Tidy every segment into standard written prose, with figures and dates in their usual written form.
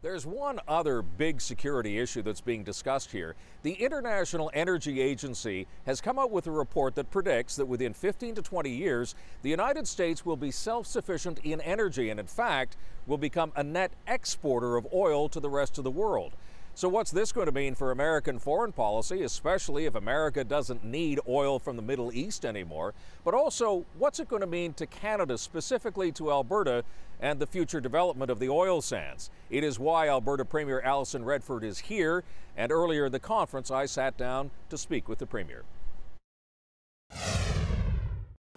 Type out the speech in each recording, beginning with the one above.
There's one other big security issue that's being discussed here. The International Energy Agency has come out with a report that predicts that within 15 to 20 years, the United States will be self-sufficient in energy and, in fact, will become a net exporter of oil to the rest of the world. So what's this going to mean for American foreign policy, especially if America doesn't need oil from the Middle East anymore? But also, what's it going to mean to Canada, specifically to Alberta, and the future development of the oil sands? It is why Alberta Premier Alison Redford is here, and earlier in the conference I sat down to speak with the Premier.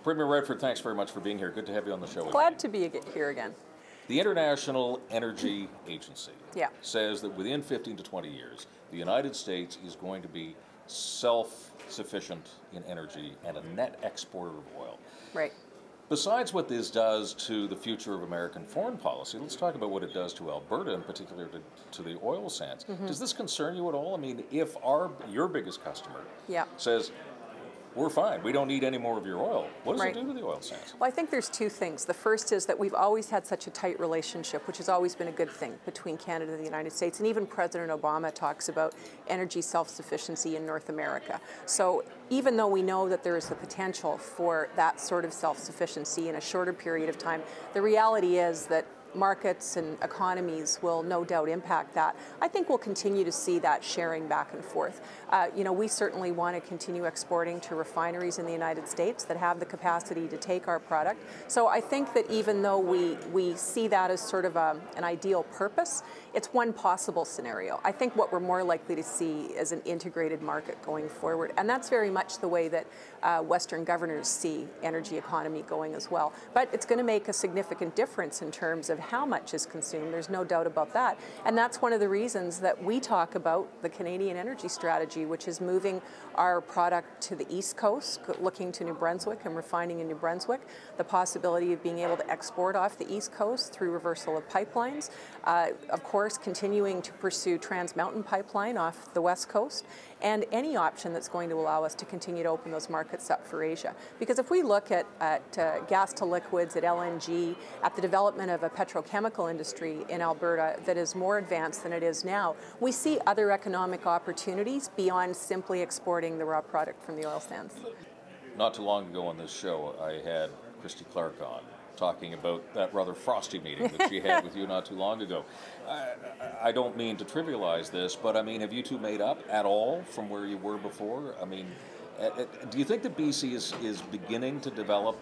Premier Redford, thanks very much for being here. Good to have you on the show. Glad to be here again. The International Energy Agency says that within 15 to 20 years, the United States is going to be self-sufficient in energy and a net exporter of oil. Right. Besides what this does to the future of American foreign policy, let's talk about what it does to Alberta, in particular to the oil sands. Does this concern you at all? I mean, if your biggest customer says, we're fine, we don't need any more of your oil, what does it do to the oil sands? Well, I think there's two things. The first is that we've always had such a tight relationship, which has always been a good thing, between Canada and the United States. And even President Obama talks about energy self-sufficiency in North America. So even though we know that there is the potential for that sort of self-sufficiency in a shorter period of time, the reality is that markets and economies will no doubt impact that. I think we'll continue to see that sharing back and forth. We certainly want to continue exporting to refineries in the United States that have the capacity to take our product. So I think that even though we see that as sort of an ideal purpose, it's one possible scenario. I think what we're more likely to see is an integrated market going forward. And that's very much the way that Western governors see energy economy going as well. But it's going to make a significant difference in terms of how much is consumed. There's no doubt about that. And that's one of the reasons that we talk about the Canadian energy strategy, which is moving our product to the East Coast, looking to New Brunswick and refining in New Brunswick, the possibility of being able to export off the East Coast through reversal of pipelines, of course continuing to pursue Trans Mountain Pipeline off the West Coast, and any option that's going to allow us to continue to open those markets up for Asia. Because if we look at gas to liquids, at LNG, at the development of a petrochemical industry in Alberta that is more advanced than it is now, we see other economic opportunities beyond simply exporting the raw product from the oil sands. Not too long ago on this show, I had Christy Clark on, talking about that rather frosty meeting that she had with you not too long ago. I don't mean to trivialize this, but I mean, have you two made up at all from where you were before? I mean, do you think that BC is beginning to develop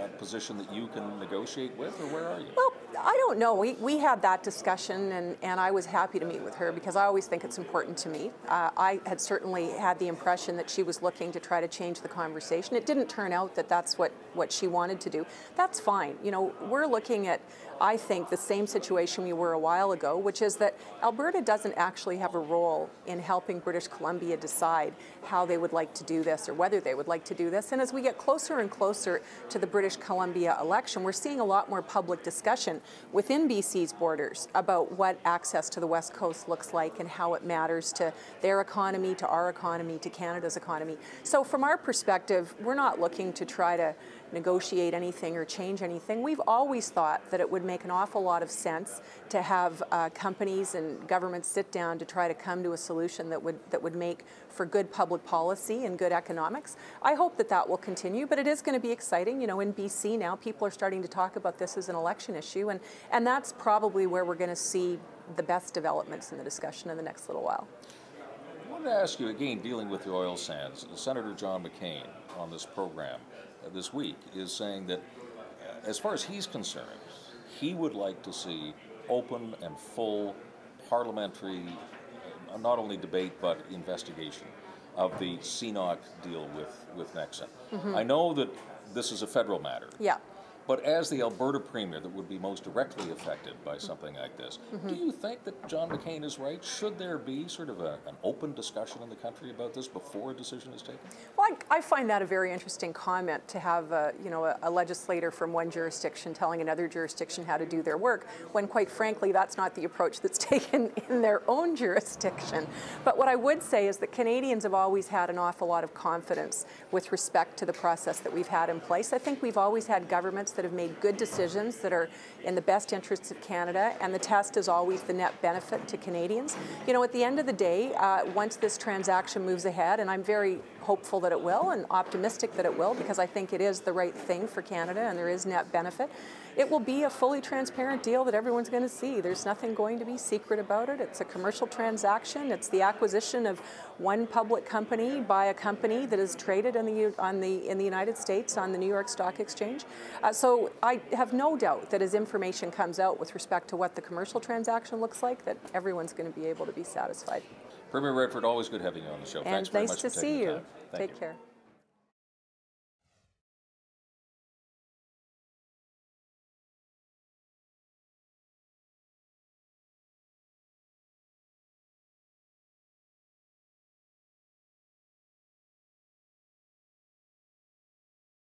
a position that you can negotiate with, or where are you? Well, I don't know. We had that discussion, and I was happy to meet with her because I always think it's important to meet. I had certainly had the impression that she was looking to try to change the conversation. It didn't turn out that that's what she wanted to do. That's fine. You know, we're looking at, I think, the same situation we were a while ago, which is that Alberta doesn't actually have a role in helping British Columbia decide how they would like to do this or whether they would like to do this. And as we get closer and closer to the British Columbia election, we're seeing a lot more public discussion within BC's borders about what access to the West Coast looks like and how it matters to their economy, to our economy, to Canada's economy. So from our perspective, we're not looking to try to negotiate anything or change anything. We've always thought that it would make an awful lot of sense to have companies and governments sit down to try to come to a solution that would make for good public policy and good economics. I hope that that will continue, but it is going to be exciting. You know, in BC now, people are starting to talk about this as an election issue, and that's probably where we're going to see the best developments in the discussion in the next little while. I wanted to ask you, again, dealing with the oil sands, Senator John McCain on this program this week is saying that as far as he's concerned, he would like to see open and full parliamentary, not only debate, but investigation of the CIII-DT deal with Nexen. I know that this is a federal matter. Yeah. But as the Alberta Premier that would be most directly affected by something like this, do you think that John McCain is right? Should there be sort of an open discussion in the country about this before a decision is taken? Well, I find that a very interesting comment, to have a legislator from one jurisdiction telling another jurisdiction how to do their work, when quite frankly that's not the approach that's taken in their own jurisdiction. But what I would say is that Canadians have always had an awful lot of confidence with respect to the process that we've had in place. I think we've always had governments that have made good decisions that are in the best interests of Canada, and the test is always the net benefit to Canadians. You know, at the end of the day, once this transaction moves ahead, and I'm very hopeful that it will and optimistic that it will, because I think it is the right thing for Canada and there is net benefit, it will be a fully transparent deal that everyone's going to see. There's nothing going to be secret about it. It's a commercial transaction. It's the acquisition of one public company by a company that is traded in the United States on the New York Stock Exchange. So I have no doubt that as information comes out with respect to what the commercial transaction looks like, that everyone's going to be able to be satisfied. Premier Redford, always good having you on the show. And Thanks very nice much for to taking see the you. time. Thank Take you. care.